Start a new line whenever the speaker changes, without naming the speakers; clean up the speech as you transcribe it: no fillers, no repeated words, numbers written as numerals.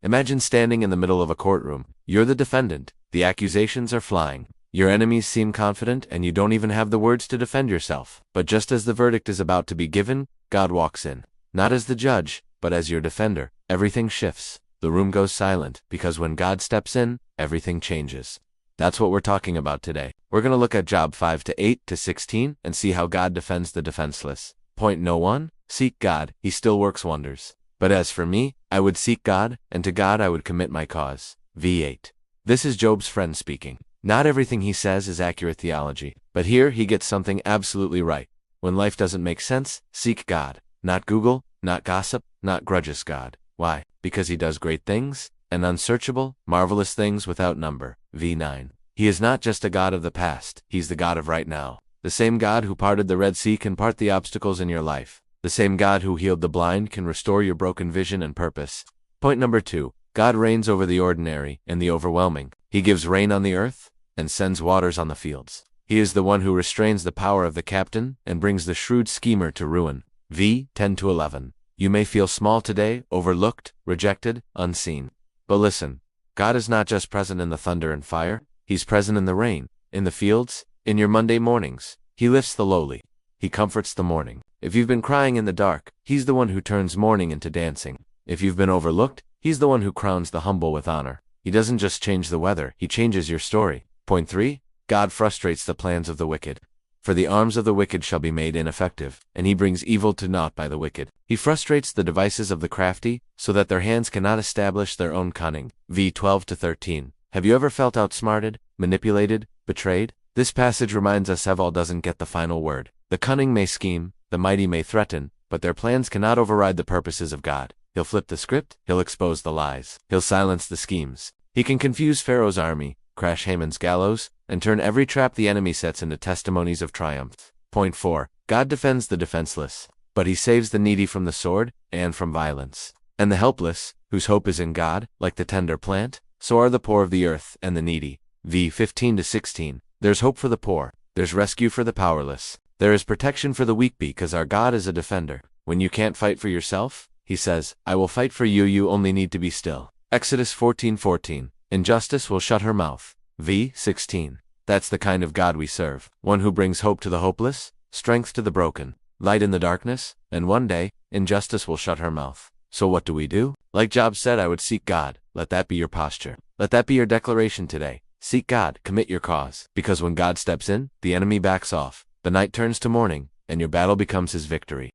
Imagine standing in the middle of a courtroom. You're the defendant. The accusations are flying. Your enemies seem confident, and you don't even have the words to defend yourself. But just as the verdict is about to be given, God walks in. Not as the judge, but as your defender. Everything shifts. The room goes silent, because when God steps in, everything changes. That's what we're talking about today. We're going to look at Job 5-8-16 and see how God defends the defenseless. Point no 1, seek God, he still works wonders. But as for me, I would seek God, and to God I would commit my cause. V8. This is Job's friend speaking. Not everything he says is accurate theology, but here he gets something absolutely right. When life doesn't make sense, seek God. Not Google, not gossip, not grudges God. Why? Because he does great things, and unsearchable, marvelous things without number. V9. He is not just a God of the past, he's the God of right now. The same God who parted the Red Sea can part the obstacles in your life. The same God who healed the blind can restore your broken vision and purpose. Point number 2. God reigns over the ordinary and the overwhelming. He gives rain on the earth and sends waters on the fields. He is the one who restrains the power of the captain and brings the shrewd schemer to ruin. V 10-11. You may feel small today, overlooked, rejected, unseen. But listen, God is not just present in the thunder and fire. He's present in the rain, in the fields, in your Monday mornings. He lifts the lowly. He comforts the mourning. If you've been crying in the dark, he's the one who turns mourning into dancing. If you've been overlooked, he's the one who crowns the humble with honor. He doesn't just change the weather, he changes your story. Point 3. God frustrates the plans of the wicked. For the arms of the wicked shall be made ineffective, and he brings evil to naught by the wicked. He frustrates the devices of the crafty, so that their hands cannot establish their own cunning. V 12-13. Have you ever felt outsmarted, manipulated, betrayed? This passage reminds us Evil doesn't get the final word. The cunning may scheme, the mighty may threaten, but their plans cannot override the purposes of God. He'll flip the script, he'll expose the lies, he'll silence the schemes. He can confuse Pharaoh's army, crash Haman's gallows, and turn every trap the enemy sets into testimonies of triumph. Point 4. God defends the defenseless, but he saves the needy from the sword and from violence. And the helpless, whose hope is in God, like the tender plant, so are the poor of the earth and the needy. V 15-16. There's hope for the poor. There's rescue for the powerless. There is protection for the weak because our God is a defender. When you can't fight for yourself, he says, I will fight for you, you only need to be still. Exodus 14:14. Injustice will shut her mouth. V 16. That's the kind of God we serve. One who brings hope to the hopeless, strength to the broken, light in the darkness, and one day, injustice will shut her mouth. So what do? Like Job said, I would seek God. Let that be your posture. Let that be your declaration today. Seek God, commit your cause. Because when God steps in, the enemy backs off. The night turns to morning, and your battle becomes his victory.